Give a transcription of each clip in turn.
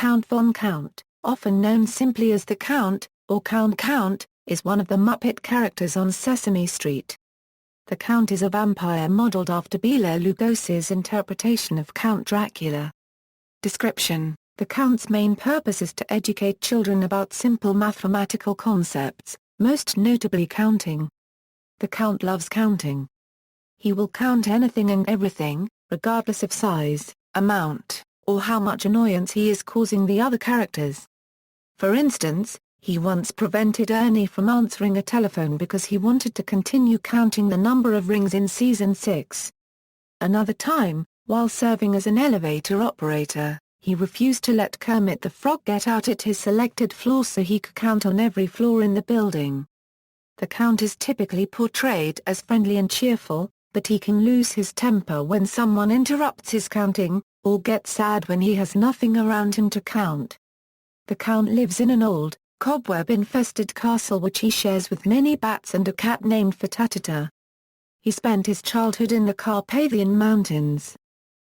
Count von Count, often known simply as the Count, or Count, is one of the Muppet characters on Sesame Street. The Count is a vampire modeled after Bela Lugosi's interpretation of Count Dracula. Description: the Count's main purpose is to educate children about simple mathematical concepts, most notably counting. The Count loves counting. He will count anything and everything, regardless of size, amount, or how much annoyance he is causing the other characters. For instance, he once prevented Ernie from answering a telephone because he wanted to continue counting the number of rings in Season 6. Another time, while serving as an elevator operator, he refused to let Kermit the Frog get out at his selected floor so he could count on every floor in the building. The Count is typically portrayed as friendly and cheerful, but he can lose his temper when someone interrupts his counting, or get sad when he has nothing around him to count. The Count lives in an old, cobweb-infested castle which he shares with many bats and a cat named Fatata. He spent his childhood in the Carpathian Mountains.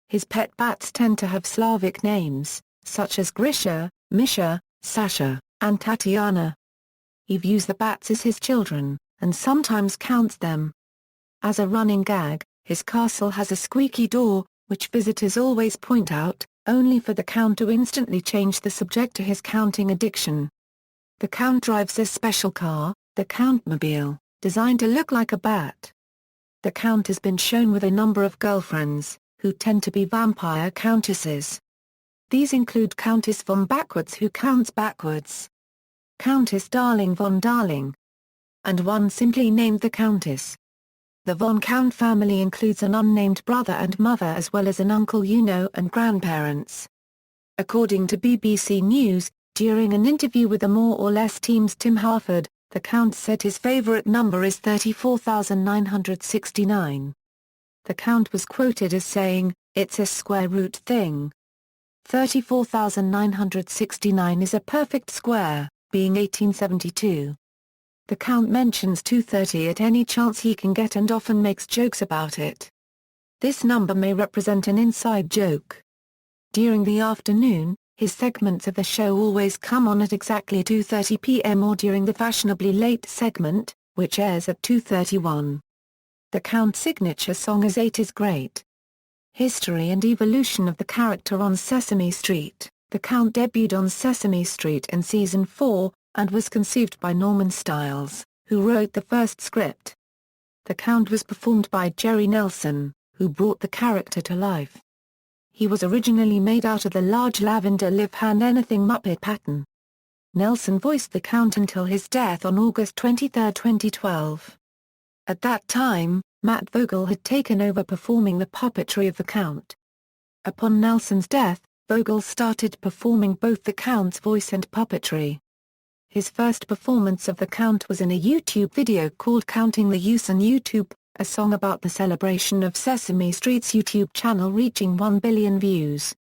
His pet bats tend to have Slavic names, such as Grisha, Misha, Sasha, and Tatiana. He views the bats as his children, and sometimes counts them. As a running gag, his castle has a squeaky door, which visitors always point out, only for the Count to instantly change the subject to his counting addiction. The Count drives a special car, the Countmobile, designed to look like a bat. The Count has been shown with a number of girlfriends, who tend to be vampire countesses. These include Countess von Backwards, who counts backwards, Countess Darling von Darling, and one simply named the Countess. The von Count family includes an unnamed brother and mother as well as an uncle and grandparents. According to BBC News, during an interview with the More or Less team's Tim Harford, the Count said his favourite number is 34,969. The Count was quoted as saying, "It's a square root thing. 34,969 is a perfect square, being 1872. The Count mentions 230 at any chance he can get and often makes jokes about it. This number may represent an inside joke. During the afternoon, his segments of the show always come on at exactly 2:30 p.m. or during the fashionably late segment, which airs at 2:31. The Count's signature song is 8 is Great. History and evolution of the character on Sesame Street. The Count debuted on Sesame Street in Season 4, and was conceived by Norman Stiles, who wrote the first script. The Count was performed by Jerry Nelson, who brought the character to life. He was originally made out of the large lavender live-hand-anything Muppet pattern. Nelson voiced the Count until his death on August 23, 2012. At that time, Matt Vogel had taken over performing the puppetry of the Count. Upon Nelson's death, Vogel started performing both the Count's voice and puppetry. His first performance of the Count was in a YouTube video called Counting the Use on YouTube, a song about the celebration of Sesame Street's YouTube channel reaching 1 billion views.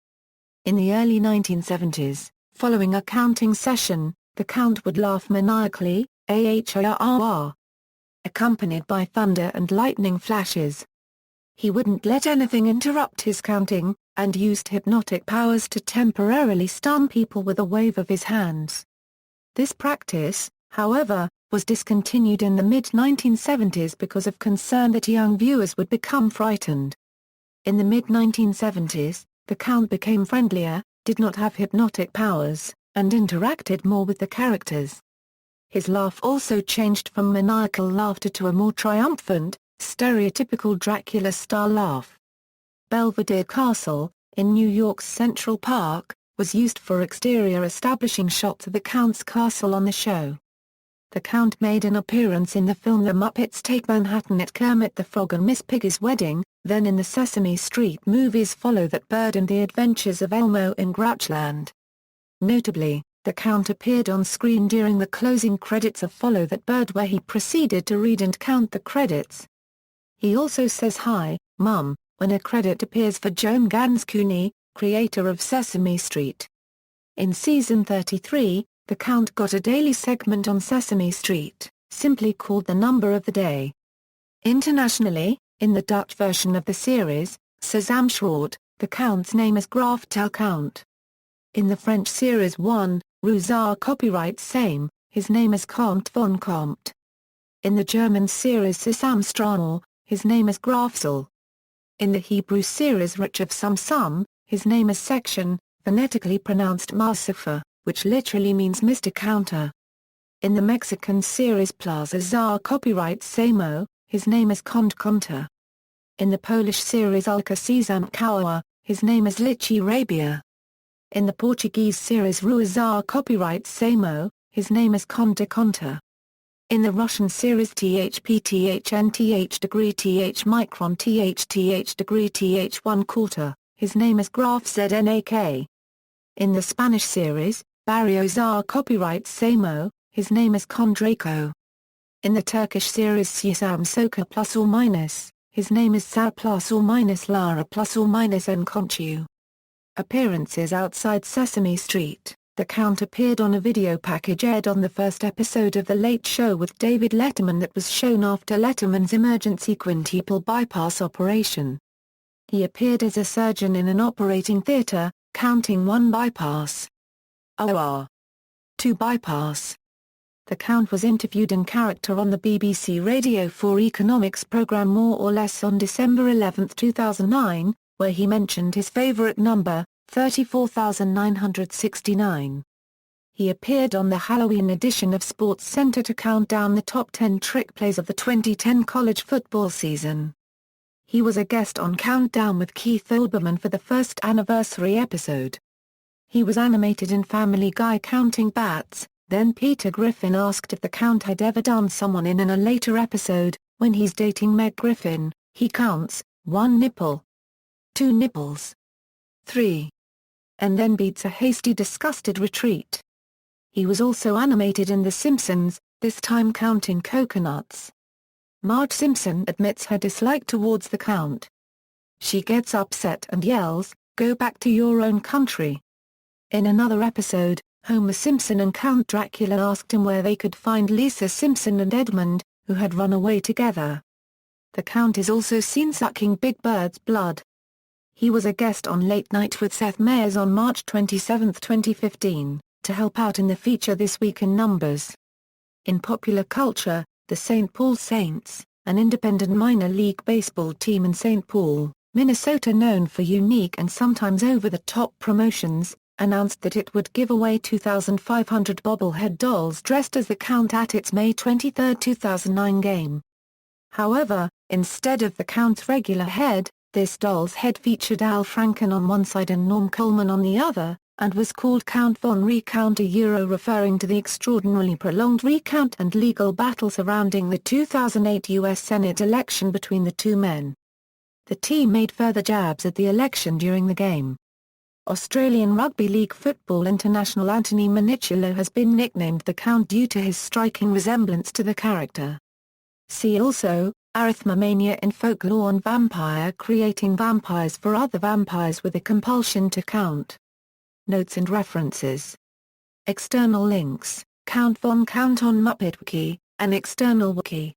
In the early 1970s, following a counting session, the Count would laugh maniacally, ahirrr, accompanied by thunder and lightning flashes. He wouldn't let anything interrupt his counting, and used hypnotic powers to temporarily stun people with a wave of his hands. This practice, however, was discontinued in the mid-1970s because of concern that young viewers would become frightened. In the mid-1970s, the Count became friendlier, did not have hypnotic powers, and interacted more with the characters. His laugh also changed from maniacal laughter to a more triumphant, stereotypical Dracula-style laugh. Belvedere Castle, in New York's Central Park, was used for exterior establishing shots of the Count's castle on the show. The Count made an appearance in the film The Muppets Take Manhattan at Kermit the Frog and Miss Piggy's wedding, then in the Sesame Street movies Follow That Bird and The Adventures of Elmo in Grouchland. Notably, the Count appeared on screen during the closing credits of Follow That Bird where he proceeded to read and count the credits. He also says "Hi, Mum," when a credit appears for Joan Gans Cooney, creator of Sesame Street. In Season 33, the Count got a daily segment on Sesame Street, simply called The Number of the Day. Internationally, in the Dutch version of the series, Sesame Street, the Count's name is Graf Tel Count. In the French series 1, Rousard copyrights same, his name is Comte von Comte. In the German series Sesame Street, his name is Grafsel. In the Hebrew series Rich of Sum, his name is Section, phonetically pronounced Marsifa, which literally means Mr. Counter. In the Mexican series Plaza Czar copyrights Samo, his name is Conde Conta. In the Polish series Ulka Sezamkowa, his name is Lichi Rabia. In the Portuguese series Rua Czar copyrights Samo, his name is Conde Conta. In the Russian series THP-THN-TH degree TH micron TH degree TH 1/4, his name is Graf ZNAK. In the Spanish series, Barrio Czar copyrights Samo, his name is Kondrako. In the Turkish series Sesam Soka +/-, his name is Sar +/- Lara +/- Nkonchu. Appearances outside Sesame Street. The Count appeared on a video package aired on the first episode of The Late Show with David Letterman that was shown after Letterman's emergency quintuple bypass operation. He appeared as a surgeon in an operating theater, counting 1 bypass. OR. 2 bypass. The Count was interviewed in character on the BBC Radio 4 economics programme More or Less on December 11, 2009, where he mentioned his favourite number, 34,969. He appeared on the Halloween edition of SportsCenter to count down the top 10 trick plays of the 2010 college football season. He was a guest on Countdown with Keith Olbermann for the first anniversary episode. He was animated in Family Guy counting bats. Then Peter Griffin asked if the Count had ever done someone in a later episode. When he's dating Meg Griffin, he counts 1 nipple, 2 nipples, 3. And then beats a hasty disgusted retreat. He was also animated in The Simpsons, this time counting coconuts. Marge Simpson admits her dislike towards the Count. She gets upset and yells, "Go back to your own country." In another episode, Homer Simpson and Count Dracula asked him where they could find Lisa Simpson and Edmund, who had run away together. The Count is also seen sucking Big Bird's blood. He was a guest on Late Night with Seth Meyers on March 27, 2015, to help out in the feature This Week in Numbers. In popular culture, the St. Paul Saints, an independent minor league baseball team in St. Paul, Minnesota known for unique and sometimes over-the-top promotions, announced that it would give away 2,500 bobblehead dolls dressed as the Count at its May 23, 2009 game. However, instead of the Count's regular head, this doll's head featured Al Franken on one side and Norm Coleman on the other, and was called Count von Recount referring to the extraordinarily prolonged recount and legal battle surrounding the 2008 U.S. Senate election between the two men. The team made further jabs at the election during the game. Australian Rugby League football international Anthony Minichiello has been nicknamed the Count due to his striking resemblance to the character. See also, arithmomania in folklore and vampire creating vampires for other vampires with a compulsion to count. Notes and references. External links, Count von Count on Muppet Wiki, an external wiki.